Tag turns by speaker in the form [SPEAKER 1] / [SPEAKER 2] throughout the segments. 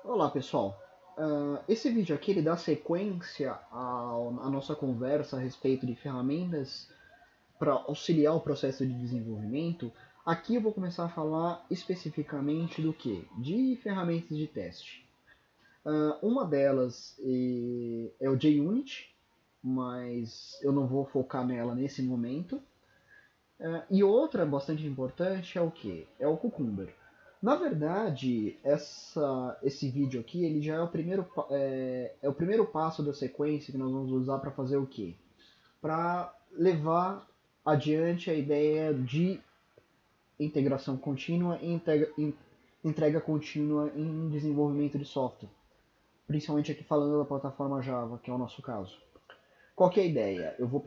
[SPEAKER 1] Olá pessoal, esse vídeo aqui ele dá sequência à nossa conversa a respeito de ferramentas para auxiliar o processo de desenvolvimento. Aqui eu vou começar a falar especificamente do que? De ferramentas de teste. Uma delas é o JUnit, mas eu não vou focar nela nesse momento. E outra bastante importante é o que? É o Cucumber. Na verdade, esse vídeo aqui ele já é o primeiro passo da sequência que nós vamos usar para fazer o quê? Para levar adiante a ideia de integração contínua e entrega contínua em desenvolvimento de software. Principalmente aqui falando da plataforma Java, que é o nosso caso. Qual que é a ideia? Eu vou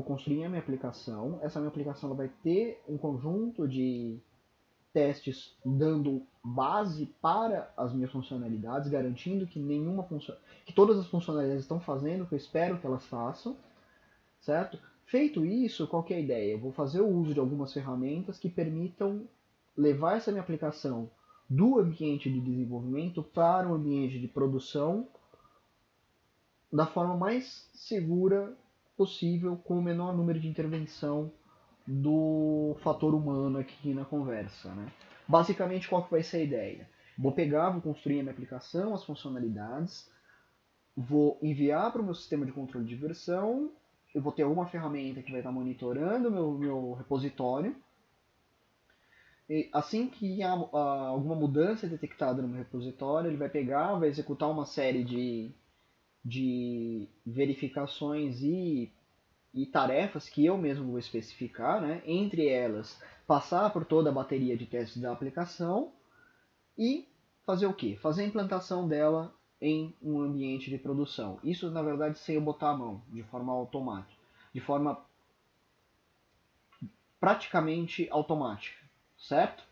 [SPEAKER 1] construir a minha aplicação. Essa minha aplicação ela vai ter um conjunto de testes dando base para as minhas funcionalidades, garantindo que todas as funcionalidades estão fazendo o que eu espero que elas façam, certo? Feito isso, qual que é a ideia? Eu vou fazer o uso de algumas ferramentas que permitam levar essa minha aplicação do ambiente de desenvolvimento para o ambiente de produção da forma mais segura possível, com o menor número de intervenção do fator humano aqui na conversa, né? Basicamente, qual que vai ser a ideia? Vou construir a minha aplicação, as funcionalidades, vou enviar para o meu sistema de controle de versão, eu vou ter alguma ferramenta que vai estar monitorando o meu repositório, e assim que há alguma mudança detectada no meu repositório, ele vai pegar, vai executar uma série de verificações e tarefas que eu mesmo vou especificar, né? Entre elas, passar por toda a bateria de testes da aplicação e fazer o quê? Fazer a implantação dela em um ambiente de produção. Isso, na verdade, sem eu botar a mão, de forma automática, de forma praticamente automática, certo?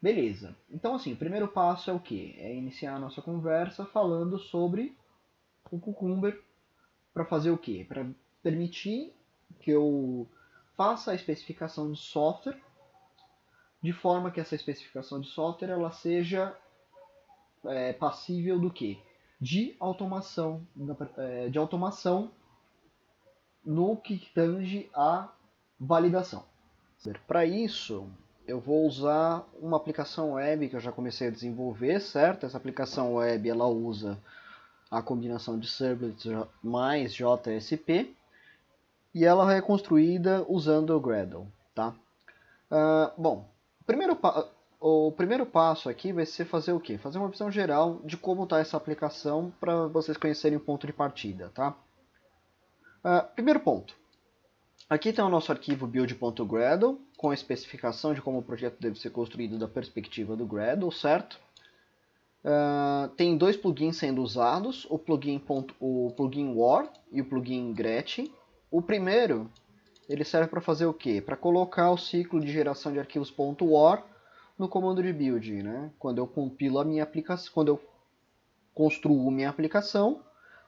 [SPEAKER 1] Beleza. Então, assim, o primeiro passo é o quê? É iniciar a nossa conversa falando sobre o Cucumber para fazer o quê? Para permitir que eu faça a especificação de software de forma que essa especificação de software ela seja passível do quê? De automação, de automação no que tange a validação. Para isso, eu vou usar uma aplicação web que eu já comecei a desenvolver, certo? Essa aplicação web ela usa a combinação de servlets mais JSP e ela é construída usando o Gradle, tá? Bom, o primeiro passo aqui vai ser fazer o quê? Fazer uma visão geral de como está essa aplicação para vocês conhecerem o ponto de partida, tá? Primeiro ponto. Aqui tem o nosso arquivo build.gradle com a especificação de como o projeto deve ser construído da perspectiva do Gradle, certo? Tem dois plugins sendo usados, o plugin War e o plugin Gretchen. O primeiro ele serve para fazer o quê? Para colocar o ciclo de geração de arquivos .war no comando de build, né? Quando eu compilo a minha aplicação, quando eu construo minha aplicação,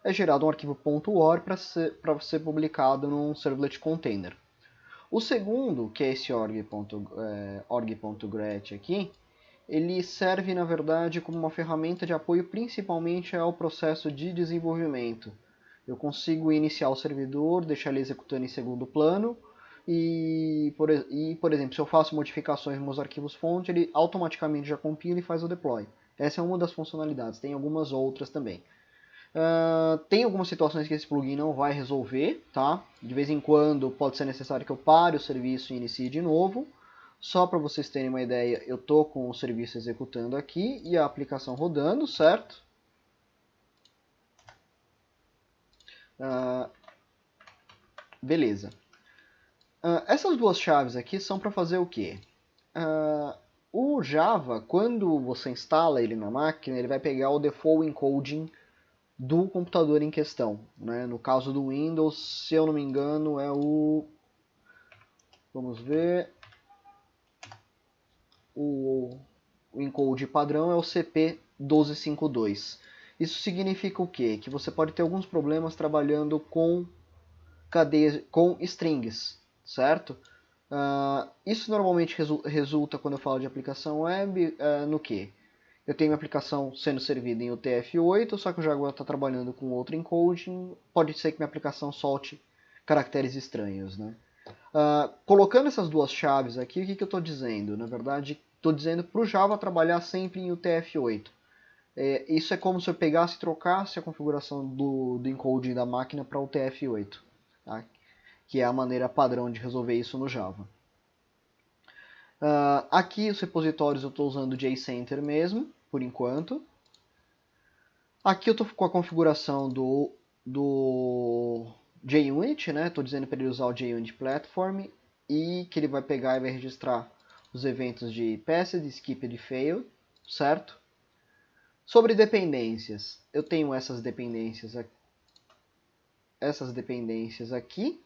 [SPEAKER 1] é gerado um arquivo .war para ser publicado num servlet container. O segundo, que é esse org.gret aqui, ele serve na verdade como uma ferramenta de apoio principalmente ao processo de desenvolvimento. Eu consigo iniciar o servidor, deixar ele executando em segundo plano, por exemplo, se eu faço modificações nos meus arquivos fonte, ele automaticamente já compila e faz o deploy. Essa é uma das funcionalidades, tem algumas outras também. Tem algumas situações que esse plugin não vai resolver, tá? De vez em quando pode ser necessário que eu pare o serviço e inicie de novo. Só para vocês terem uma ideia, eu estou com o serviço executando aqui e a aplicação rodando, certo? Beleza. Essas duas chaves aqui são para fazer o quê? O Java, quando você instala ele na máquina, ele vai pegar o default encoding do computador em questão. Né? No caso do Windows, se eu não me engano, é o... Vamos ver... O encode padrão é o CP1252. Isso significa o quê? Que você pode ter alguns problemas trabalhando com cadeias, com strings, certo? Isso normalmente resulta, quando eu falo de aplicação web, no quê? Eu tenho minha aplicação sendo servida em UTF-8, só que o Jaguar está trabalhando com outro encoding. Pode ser que minha aplicação solte caracteres estranhos, né? Colocando essas duas chaves aqui, o que eu estou dizendo? Na verdade, estou dizendo para o Java trabalhar sempre em UTF-8. Isso é como se eu pegasse e trocasse a configuração do encoding da máquina para UTF-8, tá? Que é a maneira padrão de resolver isso no Java. Aqui os repositórios eu estou usando o JCenter mesmo, por enquanto. Aqui eu estou com a configuração do JUnit, né? Estou dizendo para ele usar o JUnit Platform e que ele vai pegar e vai registrar os eventos de passed, skipped e failed, certo? Sobre dependências, eu tenho essas dependências aqui,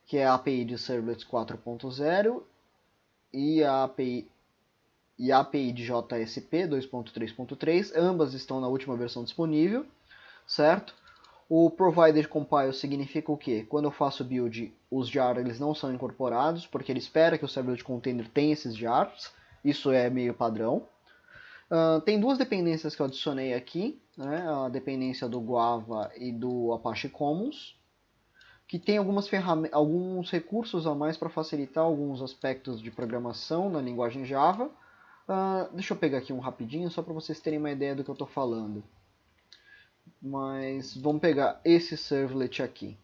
[SPEAKER 1] que é a API de Servlets 4.0 e a API de JSP 2.3.3, ambas estão na última versão disponível, certo? O provided compile significa o quê? Quando eu faço build, os jars eles não são incorporados, porque ele espera que o servlet container tenha esses jars, isso é meio padrão. Tem duas dependências que eu adicionei aqui, né? A dependência do Guava e do Apache Commons, que tem alguns recursos a mais para facilitar alguns aspectos de programação na linguagem Java. Deixa eu pegar aqui um rapidinho, só para vocês terem uma ideia do que eu estou falando. Mas vamos pegar esse servlet aqui.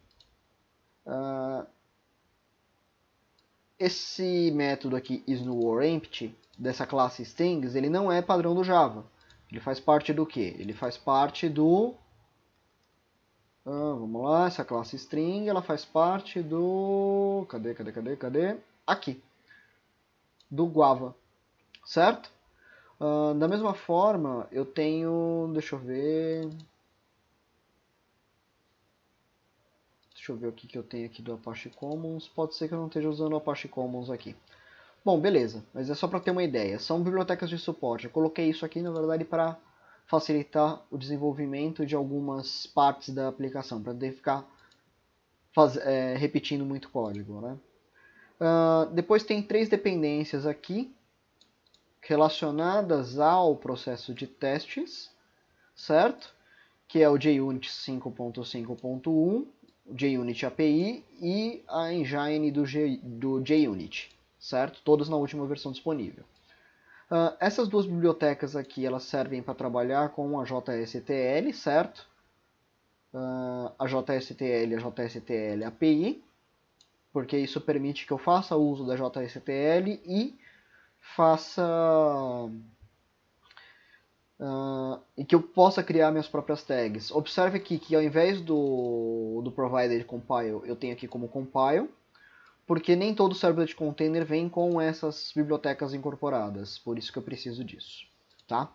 [SPEAKER 1] Esse método aqui, isNewOrEmpty, dessa classe strings, ele não é padrão do Java. Ele faz parte do quê? Ele faz parte do... vamos lá, essa classe string, ela faz parte do... Cadê? Aqui. Do Guava, certo? Da mesma forma, eu tenho... Deixa eu ver o que eu tenho aqui do Apache Commons. Pode ser que eu não esteja usando o Apache Commons aqui. Bom, beleza, mas é só para ter uma ideia. São bibliotecas de suporte. Eu coloquei isso aqui, na verdade, para facilitar o desenvolvimento de algumas partes da aplicação, para não ficar repetindo muito código, né? Depois tem 3 dependências aqui relacionadas ao processo de testes, certo? Que é o JUnit 5.5.1, o JUnit API e a engine do JUnit, certo? Todos na última versão disponível. Essas duas bibliotecas aqui, elas servem para trabalhar com a JSTL, certo? A JSTL e a JSTL API, porque isso permite que eu faça uso da JSTL e e que eu possa criar minhas próprias tags. Observe aqui que ao invés do provided compile, eu tenho aqui como compile, porque nem todo servlet container vem com essas bibliotecas incorporadas, por isso que eu preciso disso, tá?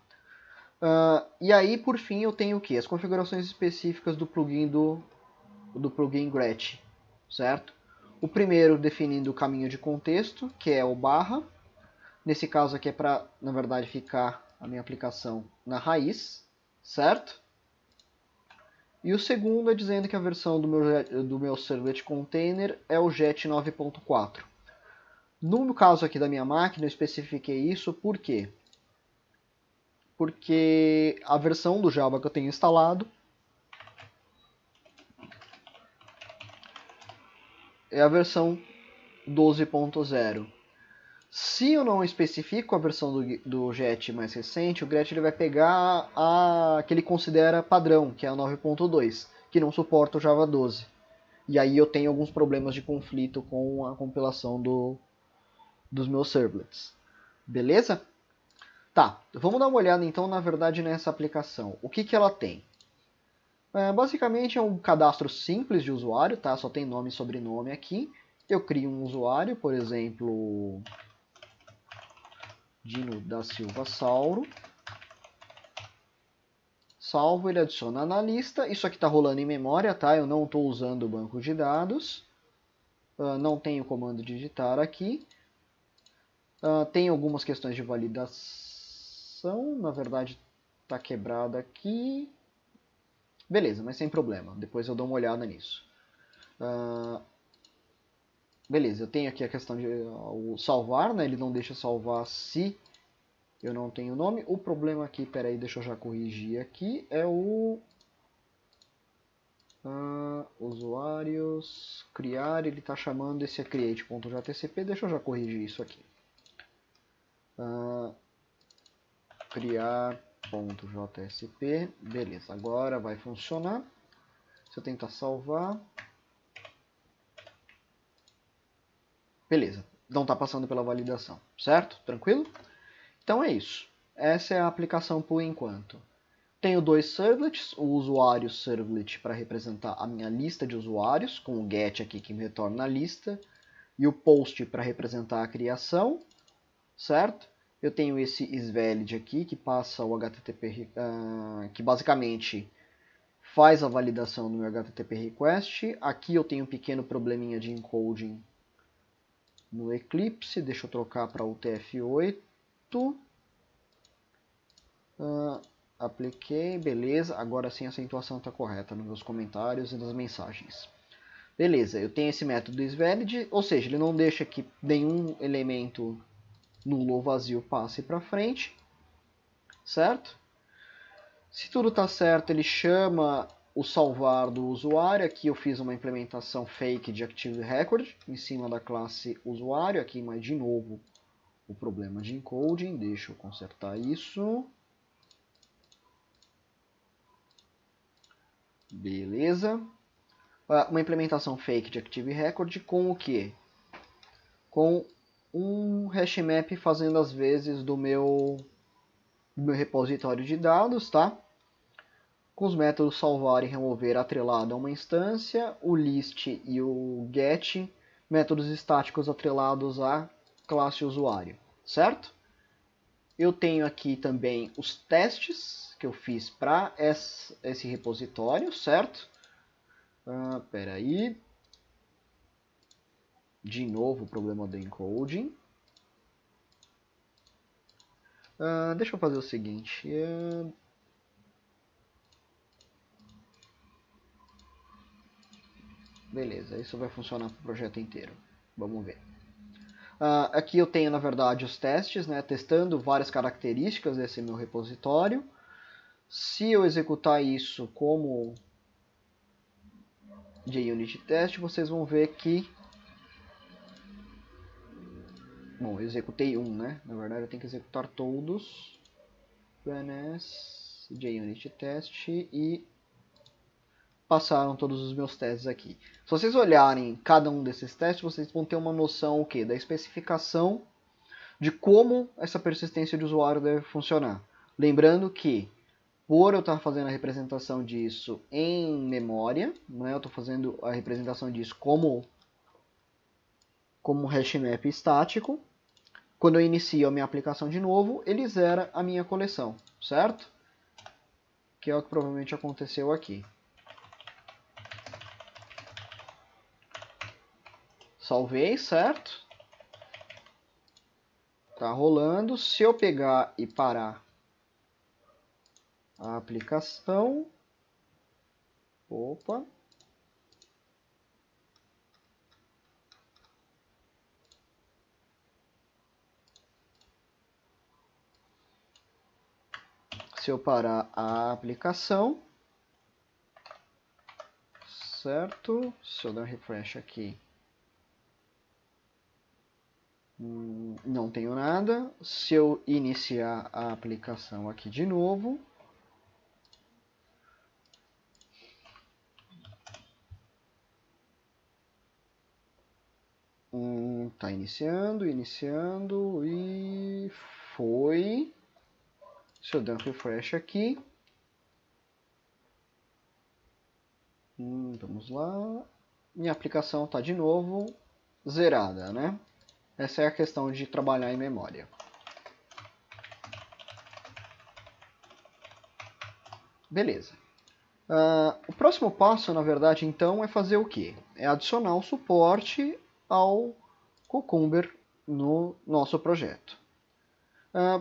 [SPEAKER 1] E aí, por fim, eu tenho o que? As configurações específicas do plugin do plugin Gretch, certo? O primeiro definindo o caminho de contexto, que é o barra. Nesse caso aqui é para, na verdade, ficar a minha aplicação na raiz, certo? E o segundo é dizendo que a versão do meu servlet container é o JET 9.4. No caso aqui da minha máquina, eu especifiquei isso por quê? Porque a versão do Java que eu tenho instalado é a versão 12.0. Se eu não especifico a versão do JET mais recente, o Gretch ele vai pegar a que ele considera padrão, que é a 9.2, que não suporta o Java 12. E aí eu tenho alguns problemas de conflito com a compilação dos meus servlets. Beleza? Tá, vamos dar uma olhada então, na verdade, nessa aplicação. O que ela tem? Basicamente é um cadastro simples de usuário, tá? Só tem nome e sobrenome aqui. Eu crio um usuário, por exemplo, Dino da Silva Sauro. Salvo, ele adiciona na lista. Isso aqui está rolando em memória, tá? Eu não estou usando o banco de dados. Não tenho comando digitar aqui. Tem algumas questões de validação. Na verdade, está quebrada aqui. Beleza, mas sem problema. Depois eu dou uma olhada nisso. Beleza, eu tenho aqui a questão de salvar, né? Ele não deixa salvar se eu não tenho nome. O problema aqui, peraí, deixa eu já corrigir aqui, é o usuários, criar, ele está chamando esse create.jcp, deixa eu já corrigir isso aqui. Criar.jsp, beleza, agora vai funcionar. Se eu tentar salvar, beleza, não está passando pela validação, certo? Tranquilo? Então é isso. Essa é a aplicação por enquanto. Tenho dois servlets, o usuário servlet para representar a minha lista de usuários, com o get aqui que me retorna a lista, e o post para representar a criação, certo? Eu tenho esse isValid aqui que passa o HTTP, que basicamente faz a validação do meu HTTP request. Aqui eu tenho um pequeno probleminha de encoding no Eclipse, deixa eu trocar para UTF-8. Apliquei, beleza, agora sim a acentuação está correta nos meus comentários e nas mensagens. Beleza, eu tenho esse método isValid, ou seja, ele não deixa que nenhum elemento nulo ou vazio passe para frente, certo? Se tudo está certo, ele chama o salvar do usuário. Aqui eu fiz uma implementação fake de Active Record em cima da classe usuário. Aqui, mas de novo, o problema de encoding. Deixa eu consertar isso. Beleza. Uma implementação fake de Active Record com o quê? Com um hashmap fazendo as vezes do meu repositório de dados, tá? Com os métodos salvar e remover atrelado a uma instância, o list e o get, métodos estáticos atrelados à classe usuário, certo? Eu tenho aqui também os testes que eu fiz para esse repositório, certo? Peraí. De novo o problema do encoding. Deixa eu fazer o seguinte. Beleza, isso vai funcionar para o projeto inteiro. Vamos ver. Aqui eu tenho, na verdade, os testes, né, testando várias características desse meu repositório. Se eu executar isso como JUnit test, vocês vão ver que... Bom, eu executei um, né? Na verdade, eu tenho que executar todos. Runs, JUnit test e passaram todos os meus testes aqui. Se vocês olharem cada um desses testes, vocês vão ter uma noção o quê? Da especificação de como essa persistência de usuário deve funcionar. Lembrando que, por eu estar fazendo a representação disso em memória, né, eu estou fazendo a representação disso como hashmap estático, quando eu inicio a minha aplicação de novo, ele zera a minha coleção, certo? Que é o que provavelmente aconteceu aqui. Salvei, certo? Tá rolando. Se eu pegar e parar a aplicação... Opa! Se eu parar a aplicação... Certo? Se eu der um refresh aqui... não tenho nada. Se eu iniciar a aplicação aqui de novo... tá iniciando e foi. Se eu der um refresh aqui. Vamos lá. Minha aplicação está de novo zerada, né? Essa é a questão de trabalhar em memória. Beleza. O próximo passo, na verdade, então, é fazer o quê? É adicionar o suporte ao Cucumber no nosso projeto.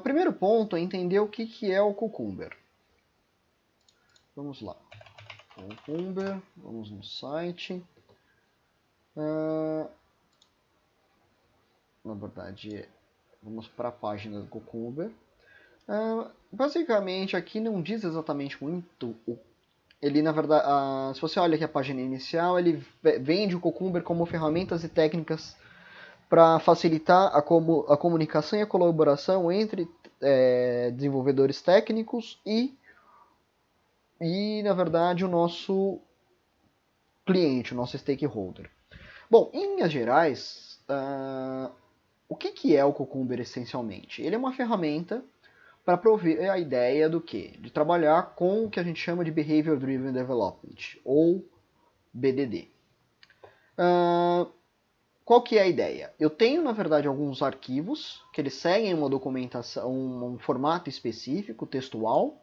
[SPEAKER 1] Primeiro ponto é entender o que é o Cucumber. Vamos lá. Cucumber, vamos no site. Na verdade, vamos para a página do Cucumber. Basicamente, aqui não diz exatamente muito. Ele, na verdade, se você olha aqui a página inicial, ele vende o Cucumber como ferramentas e técnicas para facilitar a comunicação e a colaboração entre desenvolvedores técnicos na verdade, o nosso cliente, o nosso stakeholder. Bom, em linhas gerais, o que é o Cucumber essencialmente? Ele é uma ferramenta para prover a ideia do quê? De trabalhar com o que a gente chama de Behavior Driven Development, ou BDD. Qual que é a ideia? Eu tenho, na verdade, alguns arquivos que eles seguem uma documentação, um formato específico, textual,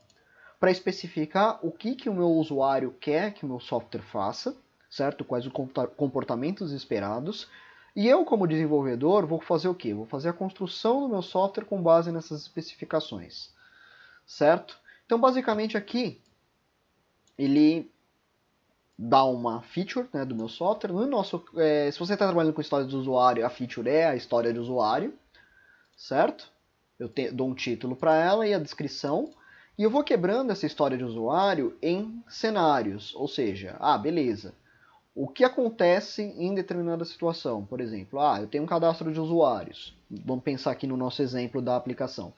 [SPEAKER 1] para especificar o que o meu usuário quer que o meu software faça, certo? Quais os comportamentos esperados. E eu, como desenvolvedor, vou fazer o quê? Vou fazer a construção do meu software com base nessas especificações, certo? Então, basicamente aqui, ele dá uma feature, né, do meu software. No nosso, se você está trabalhando com história de usuário, a feature é a história de usuário, certo? Eu dou um título para ela e a descrição. E eu vou quebrando essa história de usuário em cenários, ou seja, beleza. O que acontece em determinada situação? Por exemplo, eu tenho um cadastro de usuários. Vamos pensar aqui no nosso exemplo da aplicação.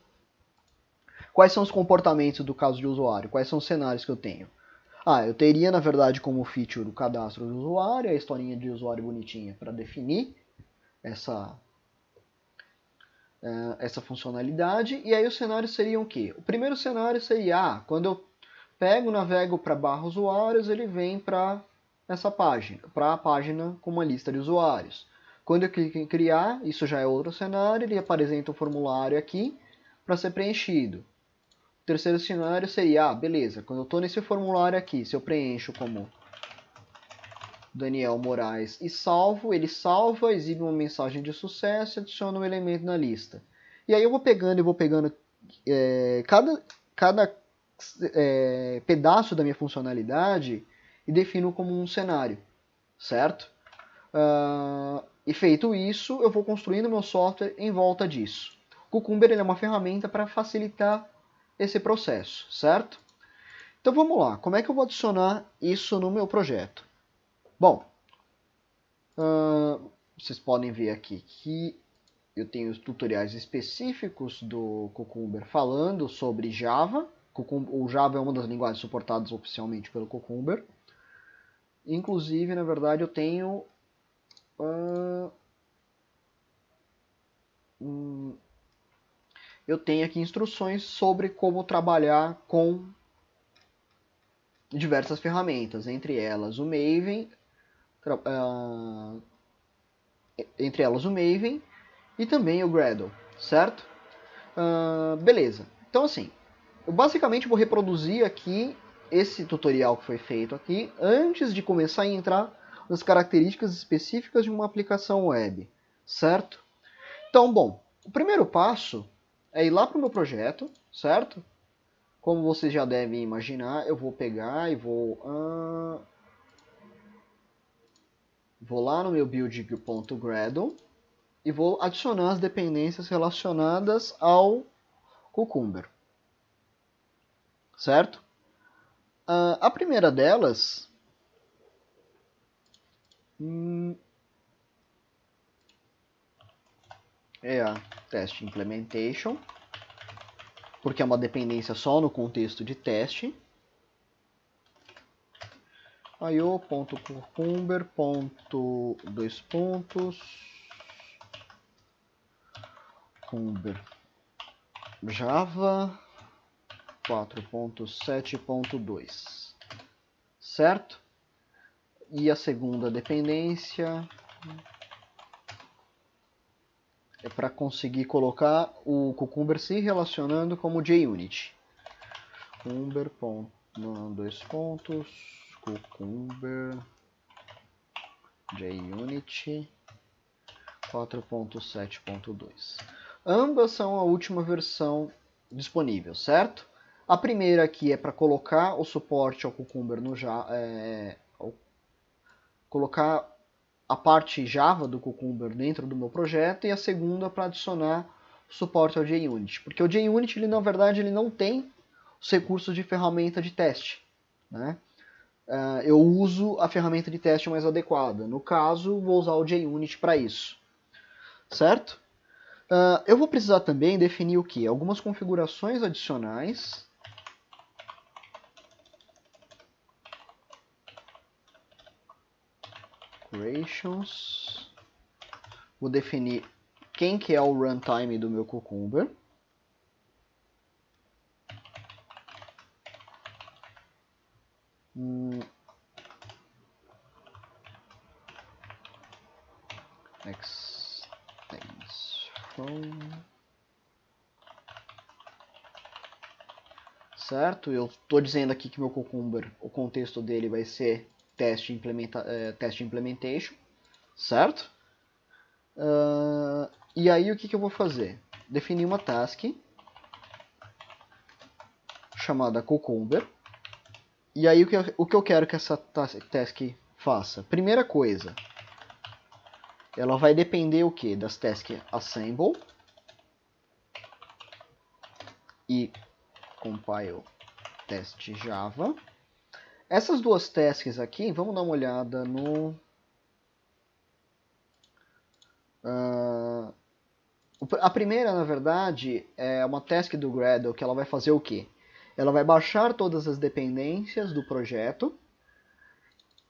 [SPEAKER 1] Quais são os comportamentos do caso de usuário? Quais são os cenários que eu tenho? Eu teria, na verdade, como feature o cadastro do usuário, a historinha de usuário bonitinha para definir essa funcionalidade. E aí os cenários seriam o quê? O primeiro cenário seria, quando eu navego para barra usuários, ele vem para essa página, para a página com uma lista de usuários. Quando eu clico em criar, isso já é outro cenário, ele apresenta um formulário aqui para ser preenchido. O terceiro cenário seria, beleza, quando eu estou nesse formulário aqui, se eu preencho como Daniel Moraes e salvo, ele salva, exibe uma mensagem de sucesso e adiciona um elemento na lista. E aí eu vou pegando cada pedaço da minha funcionalidade e defino como um cenário, certo? E feito isso, eu vou construindo meu software em volta disso. O Cucumber ele é uma ferramenta para facilitar esse processo, certo? Então vamos lá, como é que eu vou adicionar isso no meu projeto? Bom, vocês podem ver aqui que eu tenho os tutoriais específicos do Cucumber falando sobre Java. O Java é uma das linguagens suportadas oficialmente pelo Cucumber. Inclusive, na verdade, eu tenho aqui instruções sobre como trabalhar com diversas ferramentas, entre elas o Maven, e também o Gradle, certo? Beleza. Então, assim, eu basicamente vou reproduzir aqui esse tutorial que foi feito aqui antes de começar a entrar nas características específicas de uma aplicação web, certo? Então, bom, o primeiro passo é ir lá para o meu projeto, certo? Como vocês já devem imaginar, eu vou pegar e vou lá no meu build.gradle e vou adicionar as dependências relacionadas ao Cucumber, certo? A primeira delas é a Test Implementation, porque é uma dependência só no contexto de teste. io.cucumber. Cucumber Java 4.7.2, certo? E a segunda dependência é para conseguir colocar o Cucumber se relacionando como JUnit. Cucumber, Cucumber JUnit 4.7.2. Ambas são a última versão disponível, certo? A primeira aqui é para colocar o suporte ao Cucumber no Java, colocar a parte Java do Cucumber dentro do meu projeto, e a segunda para adicionar suporte ao JUnit, porque o JUnit, ele, na verdade, ele não tem os recursos de ferramenta de teste, né? Eu uso a ferramenta de teste mais adequada. No caso, vou usar o JUnit para isso, certo? Eu vou precisar também definir o que? Algumas configurações adicionais. Operations. Vou definir quem que é o runtime do meu Cucumber. Extension. Certo? Eu estou dizendo aqui que meu Cucumber, o contexto dele vai ser test implementation, certo? E aí o que eu vou fazer? Definir uma task chamada Cucumber. E aí o que eu quero que essa task faça? Primeira coisa, ela vai depender o que? Das tasks assemble e compile test Java. Essas duas tasks aqui, vamos dar uma olhada no... a primeira, na verdade, é uma task do Gradle que ela vai fazer o quê? Ela vai baixar todas as dependências do projeto.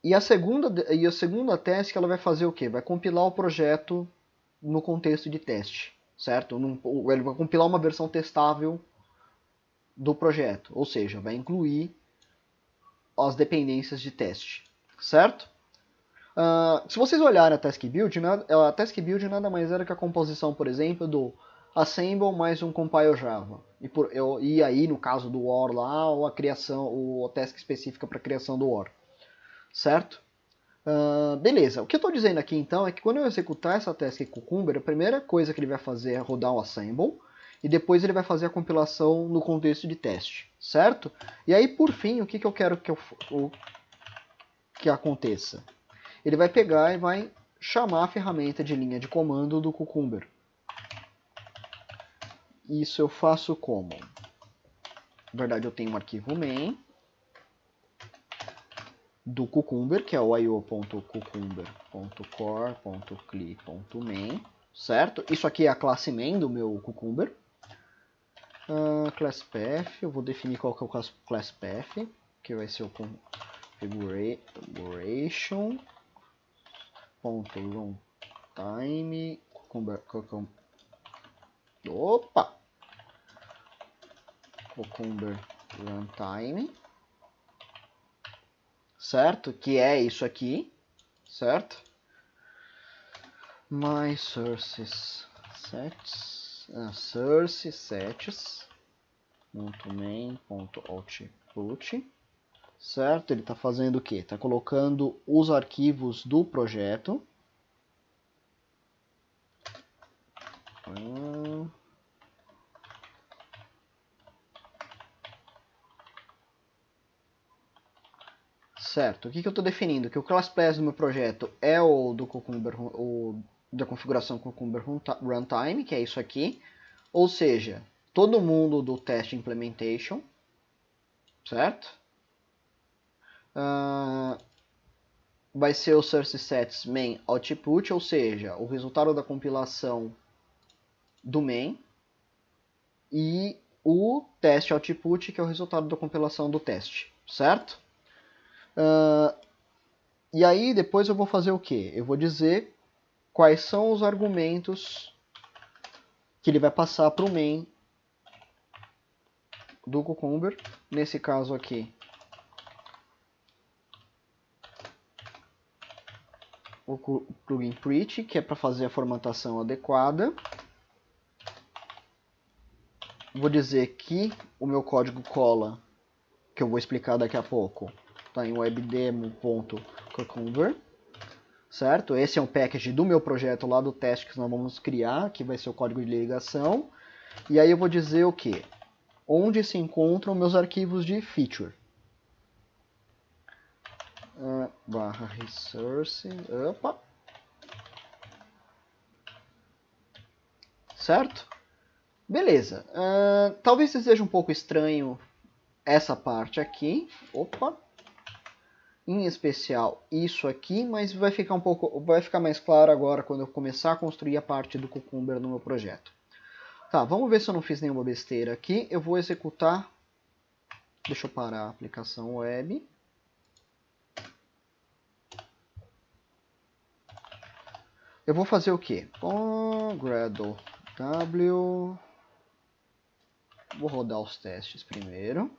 [SPEAKER 1] E a segunda task ela vai fazer o quê? Vai compilar o projeto no contexto de teste, certo? Ele vai compilar uma versão testável do projeto, ou seja, vai incluir as dependências de teste, certo? Se vocês olharem a task build nada mais era que a composição, por exemplo, do assemble mais um compile Java. E aí, no caso do OR lá, ou a task específica para a criação do OR. Certo? Beleza. O que eu estou dizendo aqui, então, é que quando eu executar essa task Cucumber, a primeira coisa que ele vai fazer é rodar o assemble, e depois ele vai fazer a compilação no contexto de teste. Certo? E aí, por fim, o que eu quero que aconteça? Ele vai pegar e vai chamar a ferramenta de linha de comando do Cucumber. Isso eu faço como? Na verdade, eu tenho um arquivo main do Cucumber, que é o io.cucumber.core.cli.main, certo? Isso aqui é a classe main do meu Cucumber. Class path, eu vou definir qual que é o class path, que vai ser o configuration. Runtime Cucumber runtime, certo? Que é isso aqui, certo? My sources sets .main.output, certo? Ele está fazendo o que? Está colocando os arquivos do projeto. Certo. O que eu estou definindo? Que o class path do meu projeto é o do Cucumber, da configuração Cucumber Runtime, que é isso aqui. Ou seja, todo mundo do test implementation, certo? Vai ser o source sets main output, ou seja, o resultado da compilação do main, e o test output, que é o resultado da compilação do teste, certo? E aí depois eu vou fazer o quê? Eu vou dizer quais são os argumentos que ele vai passar para o main do Cucumber. Nesse caso aqui, o plugin preach, que é para fazer a formatação adequada. Vou dizer que o meu código cola, que eu vou explicar daqui a pouco, está em webdemo.cucumber, certo? Esse é um package do meu projeto lá do teste que nós vamos criar, que vai ser o código de ligação. E aí eu vou dizer o que? Onde se encontram meus arquivos de feature. Barra resource, certo? Beleza. Talvez seja um pouco estranho essa parte aqui. Opa. Em especial isso aqui, mas vai ficar mais claro agora quando eu começar a construir a parte do Cucumber no meu projeto. Tá, vamos ver se eu não fiz nenhuma besteira aqui. Eu vou executar. Deixa eu parar a aplicação web. Eu vou fazer o quê? Gradle W. Vou rodar os testes primeiro.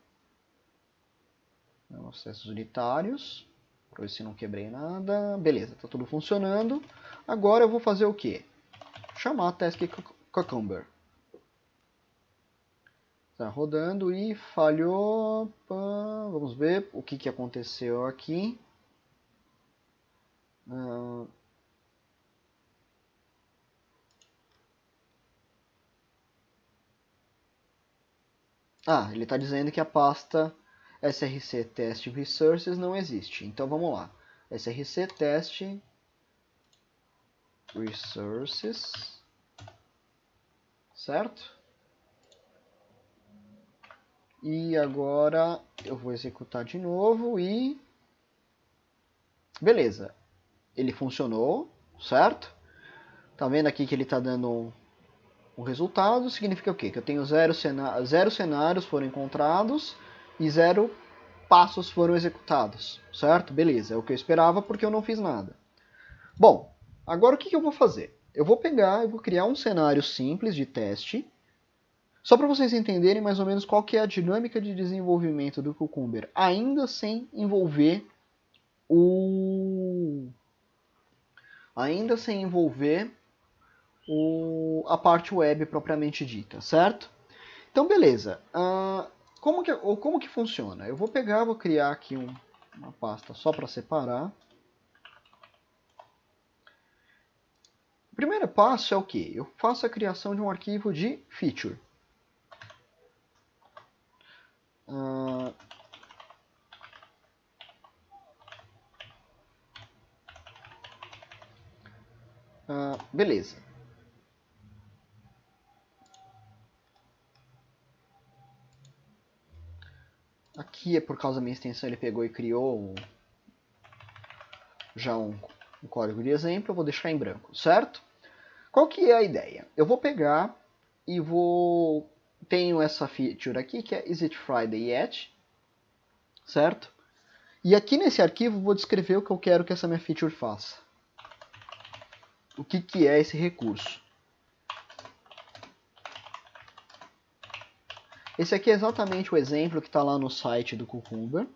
[SPEAKER 1] Os testes unitários. Para ver se não quebrei nada. Beleza, está tudo funcionando. Agora eu vou fazer o quê? Chamar Task Cucumber. Está rodando e falhou. Vamos ver o que aconteceu aqui. Ele está dizendo que a pasta src test resources não existe. Então vamos lá. src test resources, certo? E agora eu vou executar de novo e beleza. Ele funcionou, certo? Tá vendo aqui que ele está dando o resultado? Significa o quê? Que eu tenho zero cenários foram encontrados e 0 passos foram executados, certo? Beleza, é o que eu esperava porque eu não fiz nada. Bom, agora o que eu vou fazer? Eu vou pegar e vou criar um cenário simples de teste, só para vocês entenderem mais ou menos qual que é a dinâmica de desenvolvimento do Cucumber, ainda sem envolver a parte web propriamente dita, certo? Então, beleza. Como que funciona? Eu vou criar aqui uma pasta só para separar. O primeiro passo é o quê? Eu faço a criação de um arquivo de feature. Beleza. Aqui é por causa da minha extensão, ele pegou e criou já um código de exemplo, eu vou deixar em branco, certo? Qual que é a ideia? Eu vou pegar e tenho essa feature aqui, que é Is It Friday Yet? Certo? E aqui nesse arquivo eu vou descrever o que eu quero que essa minha feature faça. O que é esse recurso? Esse aqui é exatamente o exemplo que está lá no site do Cucumber.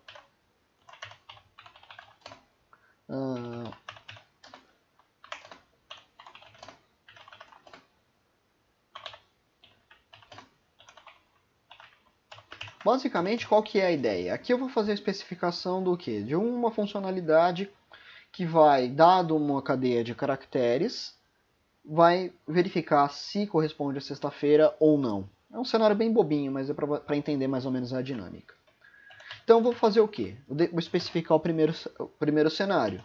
[SPEAKER 1] Basicamente, qual que é a ideia? Aqui eu vou fazer a especificação do quê? De uma funcionalidade que vai, dado uma cadeia de caracteres, vai verificar se corresponde a sexta-feira ou não. É um cenário bem bobinho, mas é para entender mais ou menos a dinâmica. Então, eu vou fazer o quê? Vou especificar o primeiro cenário.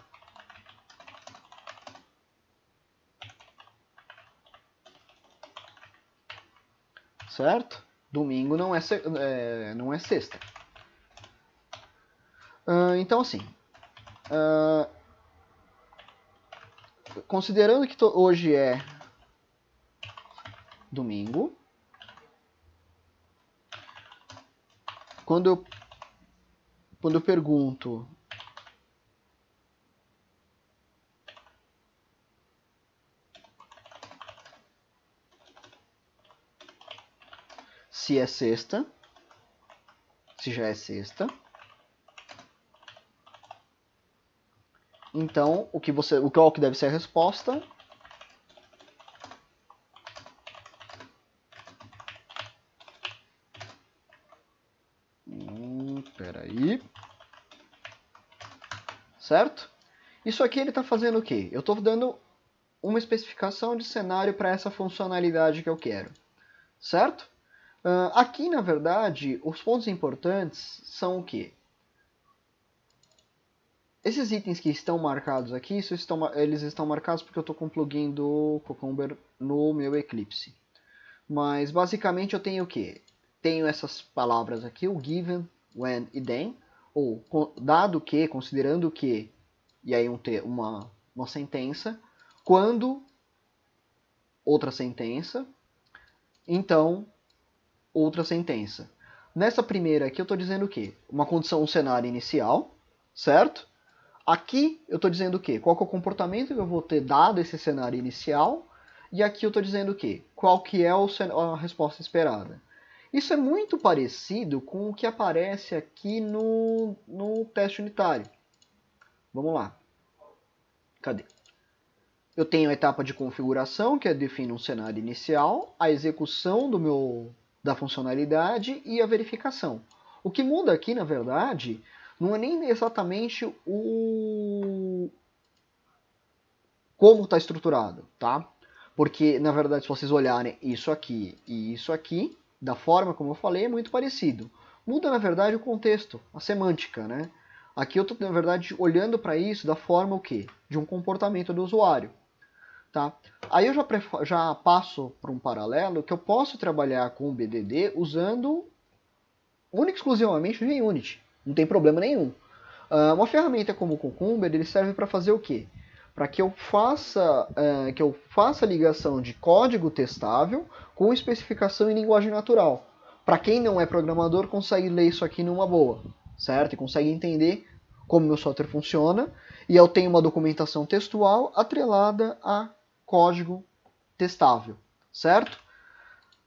[SPEAKER 1] Certo? Domingo não é sexta. Então, assim, considerando que hoje é domingo, quando eu pergunto se é sexta, se já é sexta, então qual que deve ser a resposta? Peraí. Certo? Isso aqui ele está fazendo o quê? Eu estou dando uma especificação de cenário para essa funcionalidade que eu quero. Certo? Aqui, na verdade, os pontos importantes são o quê? Esses itens que estão marcados aqui, eles estão marcados porque eu estou com o plugin do Cucumber no meu Eclipse. Mas basicamente eu tenho o quê? Tenho essas palavras aqui, o given, when e then, ou dado que, considerando que, e aí uma sentença, quando, outra sentença, então, outra sentença. Nessa primeira aqui eu estou dizendo o quê? Uma condição, um cenário inicial, certo? Aqui eu estou dizendo o quê? Qual que é o comportamento que eu vou ter dado esse cenário inicial? E aqui eu estou dizendo o quê? Qual que é a resposta esperada? Isso é muito parecido com o que aparece aqui no teste unitário. Vamos lá. Cadê? Eu tenho a etapa de configuração, que define um cenário inicial, a execução da funcionalidade e a verificação. O que muda aqui, na verdade, não é nem exatamente como está estruturado, tá? Porque, na verdade, se vocês olharem isso aqui e isso aqui, da forma como eu falei, é muito parecido. Muda, na verdade, o contexto, a semântica, né? Aqui eu estou, na verdade, olhando para isso da forma o quê? De um comportamento do usuário. Tá? Aí eu já passo para um paralelo que eu posso trabalhar com o BDD usando única e exclusivamente o JUnit. Não tem problema nenhum. Uma ferramenta como o Cucumber ele serve para fazer o quê? Para que eu faça a ligação de código testável com especificação em linguagem natural. Para quem não é programador, consegue ler isso aqui numa boa, certo? E consegue entender como meu software funciona. E eu tenho uma documentação textual atrelada a código testável, certo?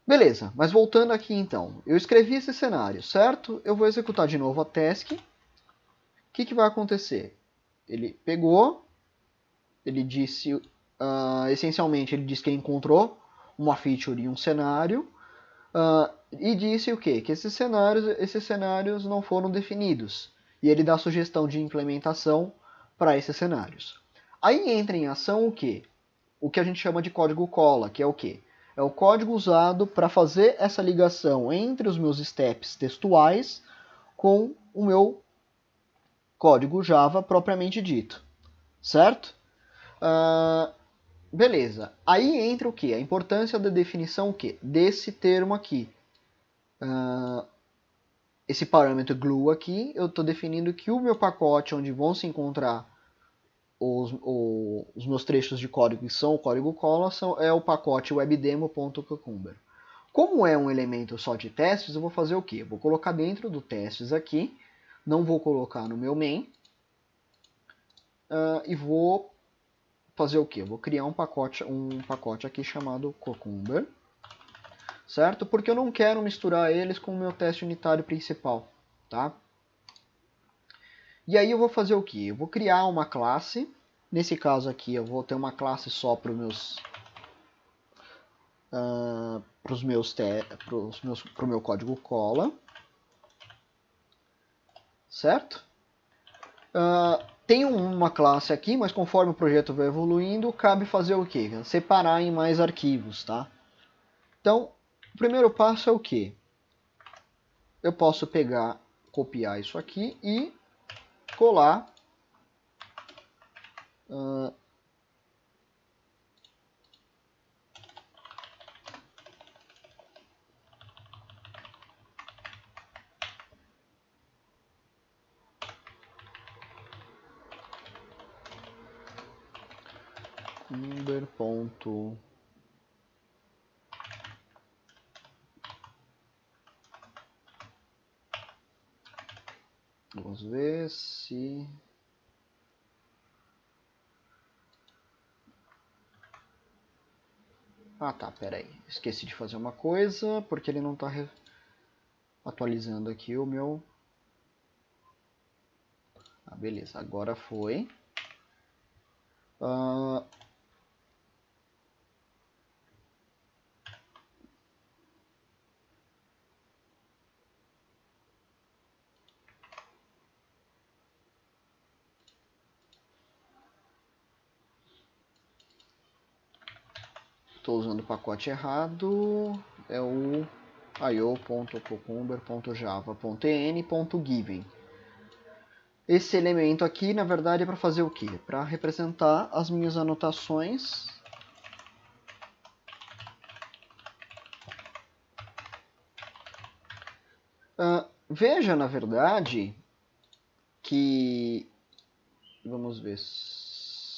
[SPEAKER 1] Beleza, mas voltando aqui então. Eu escrevi esse cenário, certo? Eu vou executar de novo a task. O que vai acontecer? Ele pegou, ele disse, essencialmente, ele disse que ele encontrou uma feature e um cenário, e disse o quê? Que esses cenários não foram definidos. E ele dá sugestão de implementação para esses cenários. Aí entra em ação o quê? O que a gente chama de código cola, que é o quê? É o código usado para fazer essa ligação entre os meus steps textuais com o meu código Java propriamente dito, certo? Beleza. Aí entra o que? A importância da definição o quê? Desse termo aqui. Esse parâmetro glue aqui, eu estou definindo que o meu pacote onde vão se encontrar os meus trechos de código que são o código cola é o pacote webdemo.cucumber. Como é um elemento só de testes, eu vou fazer o quê? Eu vou colocar dentro do testes aqui, não vou colocar no meu main, e vou fazer o quê? Eu vou criar um pacote aqui chamado Cucumber, certo? Porque eu não quero misturar eles com o meu teste unitário principal, tá? E aí eu vou fazer o quê? Eu vou criar uma classe. Nesse caso aqui eu vou ter uma classe só para o meu código cola, certo? Tem uma classe aqui, mas conforme o projeto vai evoluindo, cabe fazer o quê? Separar em mais arquivos, tá? Então, o primeiro passo é o quê? Eu posso copiar isso aqui e colar number. Vamos ver se... tá, peraí. Esqueci de fazer uma coisa, porque ele não está atualizando aqui o meu... beleza, agora foi. Estou usando o pacote errado. É o io.cucumber.java.en.given. Esse elemento aqui, na verdade, é para fazer o quê? Para representar as minhas anotações Veja, na verdade, que... Vamos ver.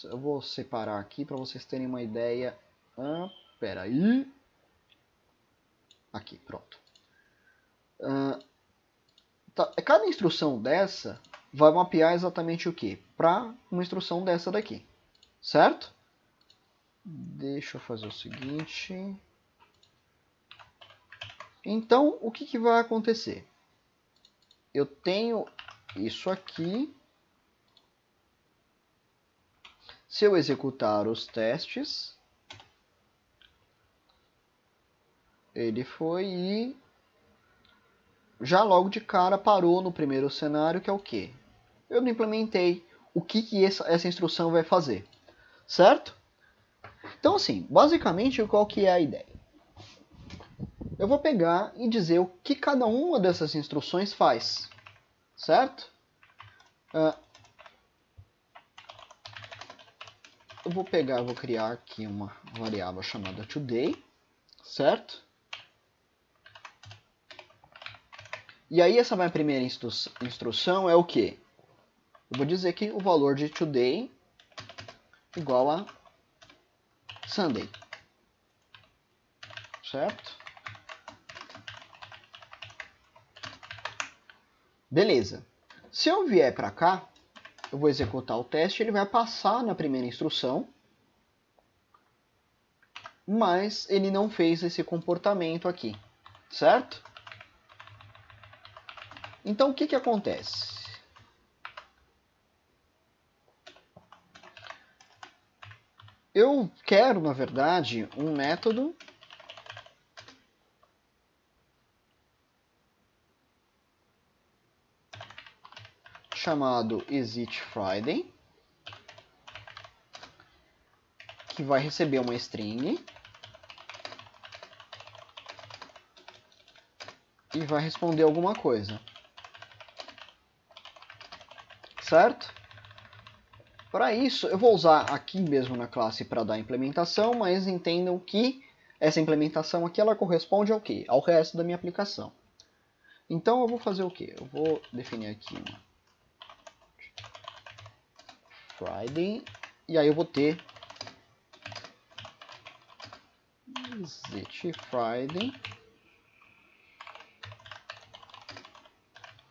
[SPEAKER 1] Eu vou separar aqui para vocês terem uma ideia. Espera aí. Aqui, pronto. Cada instrução dessa vai mapear exatamente o que? Para uma instrução dessa daqui. Certo? Deixa eu fazer o seguinte. Então, o que vai acontecer? Eu tenho isso aqui. Se eu executar os testes, ele foi e já logo de cara parou no primeiro cenário, que é o quê? Eu não implementei o que essa instrução vai fazer, certo? Então, assim, basicamente, qual que é a ideia? Eu vou pegar e dizer o que cada uma dessas instruções faz, certo? Eu vou criar aqui uma variável chamada today, certo? E aí essa minha primeira instrução é o quê? Eu vou dizer que o valor de today igual a Sunday, certo? Beleza. Se eu vier para cá, eu vou executar o teste, ele vai passar na primeira instrução, mas ele não fez esse comportamento aqui, certo? Então o que acontece? Eu quero, na verdade, um método chamado exitFriday, que vai receber uma string e vai responder alguma coisa, certo? Para isso, eu vou usar aqui mesmo na classe para dar implementação, mas entendam que essa implementação aqui ela corresponde ao quê? Ao resto da minha aplicação. Então eu vou fazer o quê? Eu vou definir aqui uma Friday, e aí eu vou ter exitFriday,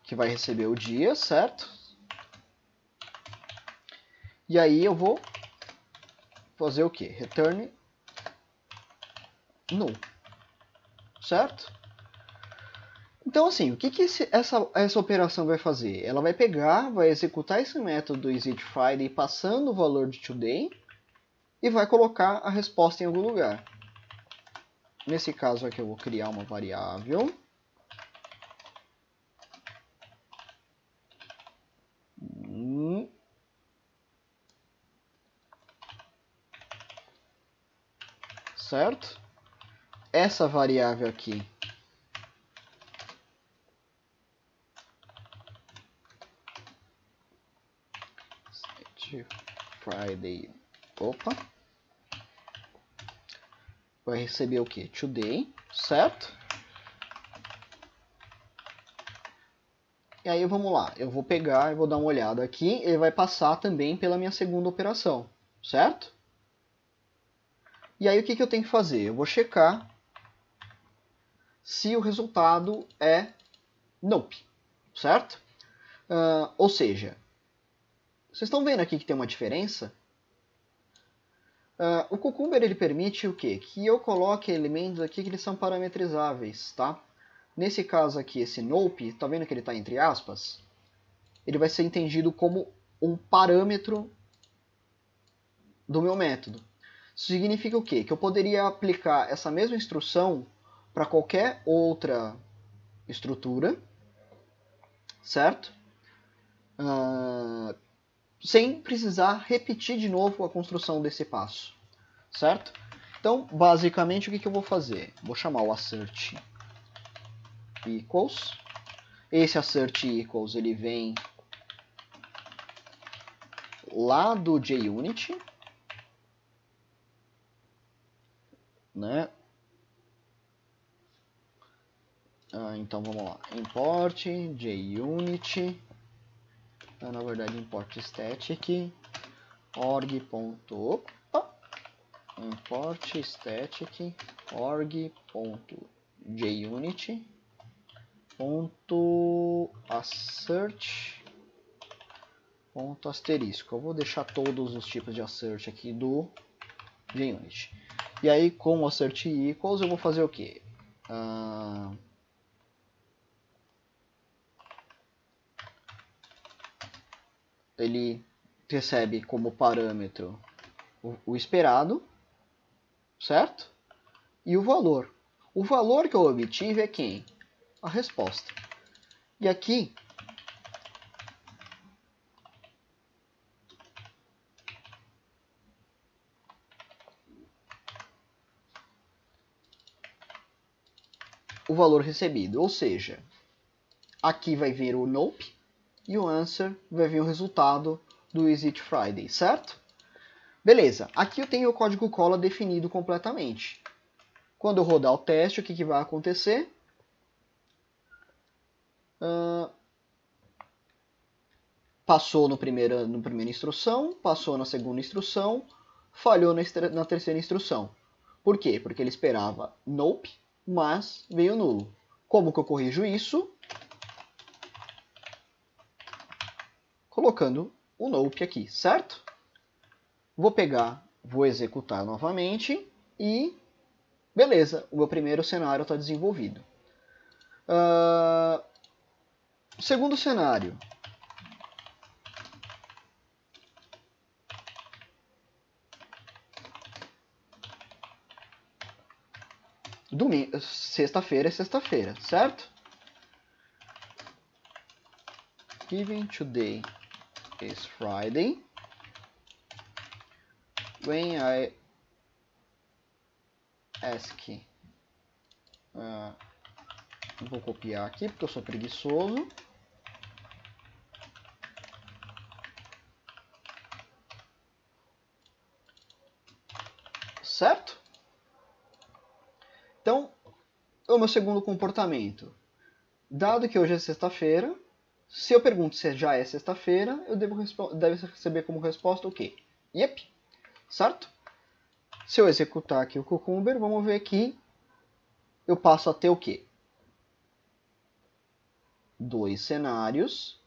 [SPEAKER 1] que vai receber o dia, certo? E aí eu vou fazer o quê? Return null, certo? Então, assim, o que essa operação vai fazer? Ela vai pegar, vai executar esse método exitFriday passando o valor de today e vai colocar a resposta em algum lugar. Nesse caso aqui eu vou criar uma variável. Certo? Essa variável aqui Friday, vai receber o que? Today, certo? E aí vamos lá, eu vou pegar e vou dar uma olhada aqui, ele vai passar também pela minha segunda operação, certo? E aí o que eu tenho que fazer? Eu vou checar se o resultado é nope, certo? Ou seja, vocês estão vendo aqui que tem uma diferença? O Cucumber ele permite o quê? Que eu coloque elementos aqui que eles são parametrizáveis, tá? Nesse caso aqui, esse nope, tá vendo que ele está entre aspas? Ele vai ser entendido como um parâmetro do meu método. Isso significa o quê? Que eu poderia aplicar essa mesma instrução para qualquer outra estrutura, certo? Sem precisar repetir de novo a construção desse passo, certo? Então, basicamente, o que eu vou fazer? Vou chamar o assert equals. Esse assert equals ele vem lá do JUnit, né? Então vamos lá, import junit, na verdade import static import static org.junit.assert asterisco. Eu vou deixar todos os tipos de assert aqui do JUnit. E aí com o assert equals eu vou fazer o quê? Ele recebe como parâmetro o esperado, certo? E o valor. O valor que eu obtive é quem? A resposta. E aqui o valor recebido, ou seja, aqui vai vir o nope e o answer vai vir o resultado do Is It Friday, certo? Beleza, aqui eu tenho o código cola definido completamente. Quando eu rodar o teste, o que vai acontecer? Passou na primeira instrução, passou na segunda instrução, falhou na terceira instrução. Por quê? Porque ele esperava nope, mas veio nulo. Como que eu corrijo isso? Colocando o nope aqui, certo? Vou executar novamente e beleza, o meu primeiro cenário está desenvolvido. Segundo cenário. Sexta-feira é sexta-feira, certo? Given today is Friday. When I ask, vou copiar aqui porque eu sou preguiçoso. Certo? Então, o meu segundo comportamento. Dado que hoje é sexta-feira, se eu pergunto se já é sexta-feira, eu devo receber como resposta o quê? Yep. Certo? Se eu executar aqui o Cucumber, vamos ver que eu passo a ter o quê? 2 cenários.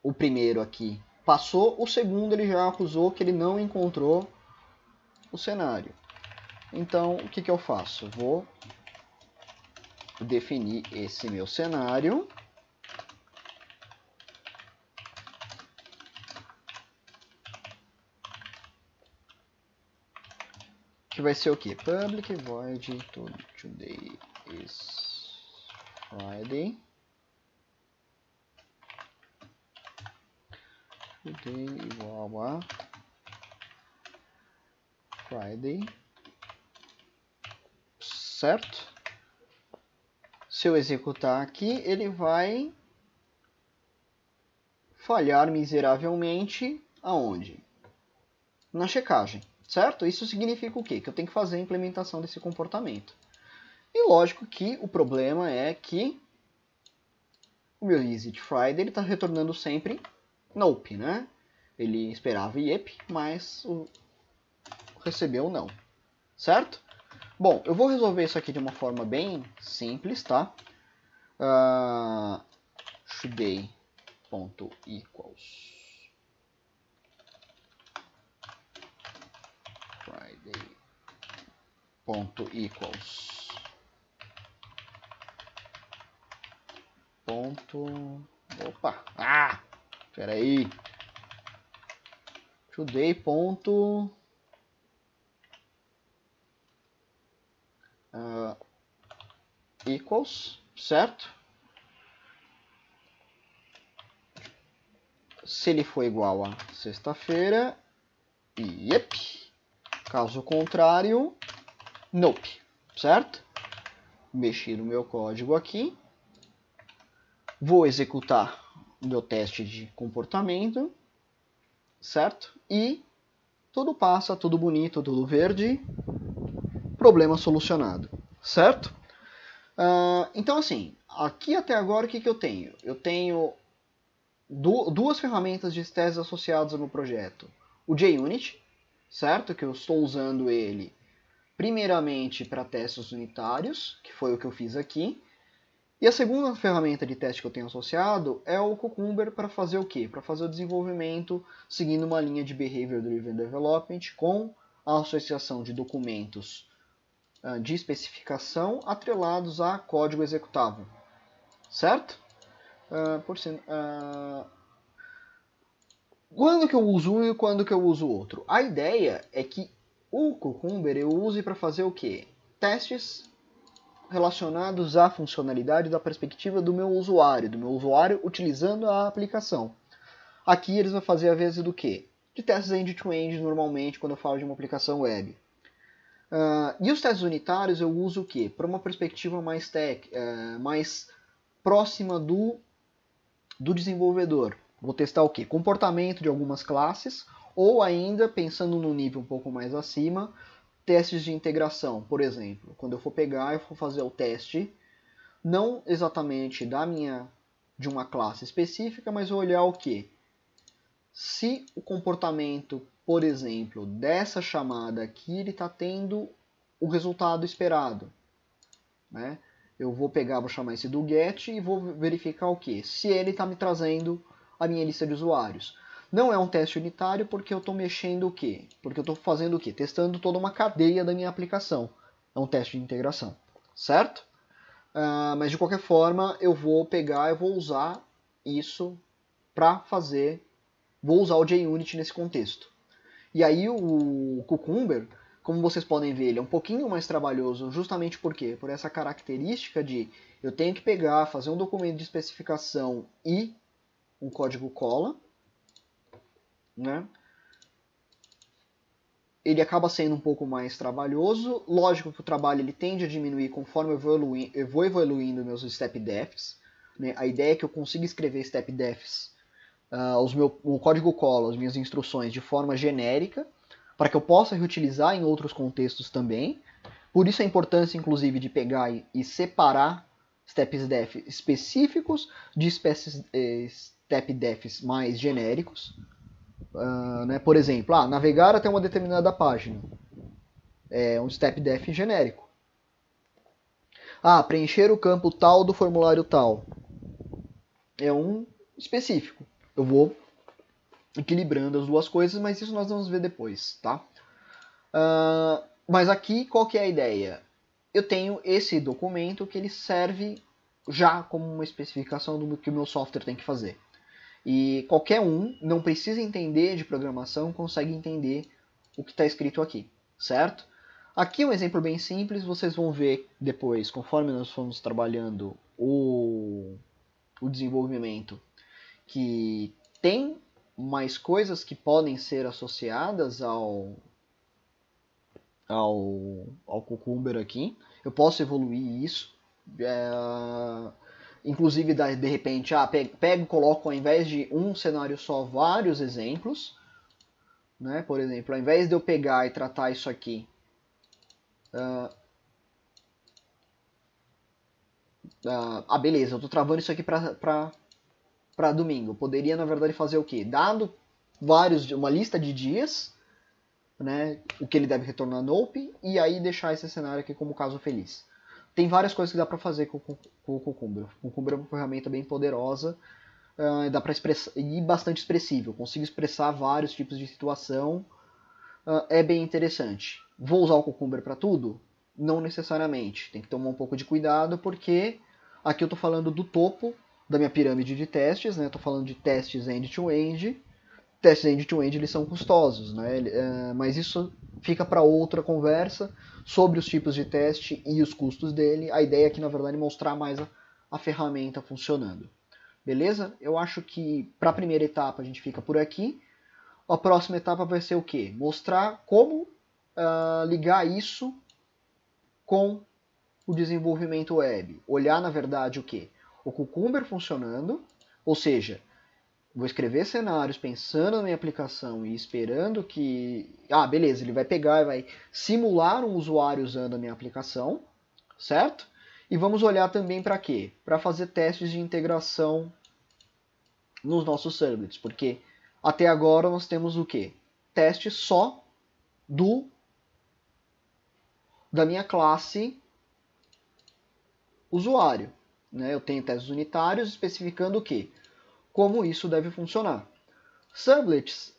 [SPEAKER 1] O primeiro aqui passou, o segundo ele já acusou que ele não encontrou o cenário. Então, o que eu faço? Vou definir esse meu cenário. Que vai ser o quê? Public void today is Friday. Today igual a Friday. Certo? Se eu executar aqui, ele vai falhar miseravelmente aonde? Na checagem, certo? Isso significa o quê? Que eu tenho que fazer a implementação desse comportamento. E lógico que o problema é que o meu Is It Friday está retornando sempre nope, né? Ele esperava yep, mas recebeu não, certo? Bom, eu vou resolver isso aqui de uma forma bem simples, tá? Today.equals Friday.equals opa, peraí, today. Equals, certo? Se ele for igual a sexta-feira, yep. Caso contrário, nope, certo? Mexi no meu código aqui. Vou executar o meu teste de comportamento, certo? E tudo passa, tudo bonito, tudo verde. problema solucionado, certo? Então, assim, aqui até agora o que eu tenho? Eu tenho duas ferramentas de testes associadas ao meu projeto. O JUnit, certo? Que eu estou usando ele primeiramente para testes unitários, que foi o que eu fiz aqui. E a segunda ferramenta de teste que eu tenho associado é o Cucumber para fazer o quê? Para fazer o desenvolvimento seguindo uma linha de Behavior Driven Development com a associação de documentos de especificação atrelados a código executável. Certo? Quando que eu uso um e quando que eu uso outro? A ideia é que o Cucumber eu use para fazer o quê? Testes relacionados à funcionalidade da perspectiva do meu usuário utilizando a aplicação. Aqui eles vão fazer a vez do quê? De testes end-to-end normalmente quando eu falo de uma aplicação web. E os testes unitários eu uso o quê? Para uma perspectiva mais mais próxima do desenvolvedor. Vou testar o quê? Comportamento de algumas classes, ou ainda, pensando no nível um pouco mais acima, testes de integração. Por exemplo, quando eu for pegar e for fazer o teste, não exatamente de uma classe específica, mas vou olhar o quê? Se o comportamento, por exemplo, dessa chamada aqui, ele está tendo o resultado esperado. Né? Eu vou pegar, vou chamar esse do get e vou verificar o quê? Se ele está me trazendo a minha lista de usuários. Não é um teste unitário porque eu estou mexendo o quê? Porque eu estou fazendo o quê? Testando toda uma cadeia da minha aplicação. É um teste de integração, certo? Mas de qualquer forma, eu vou pegar e vou usar isso para fazer... Vou usar o JUnit nesse contexto. E aí o Cucumber, como vocês podem ver, ele é um pouquinho mais trabalhoso, justamente por quê? Por essa característica de eu tenho que pegar, fazer um documento de especificação e um código cola, né? Ele acaba sendo um pouco mais trabalhoso. Lógico que o trabalho ele tende a diminuir conforme eu vou evoluindo meus step defs. Né? A ideia é que eu consiga escrever step defs, o código cola, as minhas instruções de forma genérica, para que eu possa reutilizar em outros contextos também. Por isso a importância, inclusive, de pegar e separar steps def específicos de step defs mais genéricos. Né? Por exemplo, navegar até uma determinada página. É um step def genérico. Preencher o campo tal do formulário tal. É um específico. Eu vou equilibrando as duas coisas, mas isso nós vamos ver depois, tá? Mas aqui, qual que é a ideia? Eu tenho esse documento que ele serve já como uma especificação do que o meu software tem que fazer. E qualquer um, não precisa entender de programação, consegue entender o que está escrito aqui, certo? Aqui um exemplo bem simples, vocês vão ver depois, conforme nós formos trabalhando o desenvolvimento, que tem mais coisas que podem ser associadas ao Cucumber aqui. Eu posso evoluir isso. Inclusive, de repente, pego e coloco, ao invés de um cenário só, vários exemplos. Né? Por exemplo, ao invés de eu pegar e tratar isso aqui... beleza, eu estou travando isso aqui para domingo. Eu poderia, na verdade, fazer o quê? Dado uma lista de dias, né, o que ele deve retornar no OP, e aí deixar esse cenário aqui como caso feliz. Tem várias coisas que dá para fazer com o Cucumber. O Cucumber é uma ferramenta bem poderosa, dá para expressar, e bastante expressivo. Consigo expressar vários tipos de situação, é bem interessante. Vou usar o Cucumber para tudo? Não necessariamente. Tem que tomar um pouco de cuidado, porque aqui eu estou falando do topo da minha pirâmide de testes, né? Estou falando de testes end-to-end. Testes end-to-end eles são custosos, né? Mas isso fica para outra conversa sobre os tipos de teste e os custos dele. A ideia aqui, na verdade, é mostrar mais a ferramenta funcionando. Beleza? Eu acho que para a primeira etapa a gente fica por aqui. A próxima etapa vai ser o quê? Mostrar como ligar isso com o desenvolvimento web. Olhar, na verdade, o quê? O Cucumber funcionando, ou seja, vou escrever cenários pensando na minha aplicação e esperando que... beleza, ele vai pegar e vai simular um usuário usando a minha aplicação, certo? E vamos olhar também para quê? Para fazer testes de integração nos nossos servlets, porque até agora nós temos o quê? Teste só da minha classe usuário. Né? Eu tenho testes unitários especificando o quê? Como isso deve funcionar. Servlets,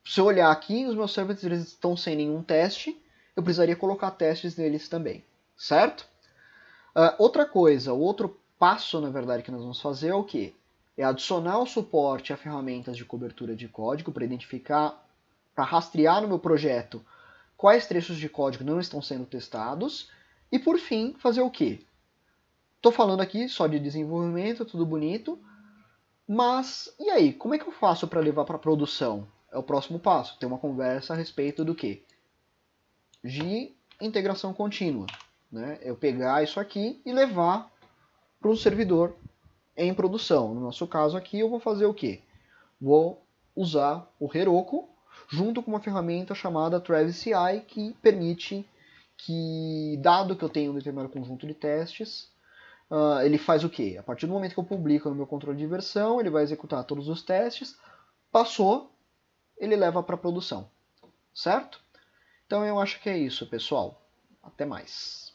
[SPEAKER 1] se eu olhar aqui, os meus servlets eles estão sem nenhum teste, eu precisaria colocar testes neles também, certo? Outra coisa, o outro passo, na verdade, que nós vamos fazer é o quê? É adicionar o suporte a ferramentas de cobertura de código para identificar, para rastrear no meu projeto quais trechos de código não estão sendo testados e, por fim, fazer o quê? Estou falando aqui só de desenvolvimento, tudo bonito, mas e aí, como é que eu faço para levar para produção? É o próximo passo, ter uma conversa a respeito do quê? De integração contínua. Né? Eu pegar isso aqui e levar para um servidor em produção. No nosso caso aqui, eu vou fazer o quê? Vou usar o Heroku junto com uma ferramenta chamada Travis CI que permite que, dado que eu tenho um determinado conjunto de testes, ele faz o quê? A partir do momento que eu publico no meu controle de versão, ele vai executar todos os testes, passou, ele leva para produção, certo? Então eu acho que é isso, pessoal. Até mais.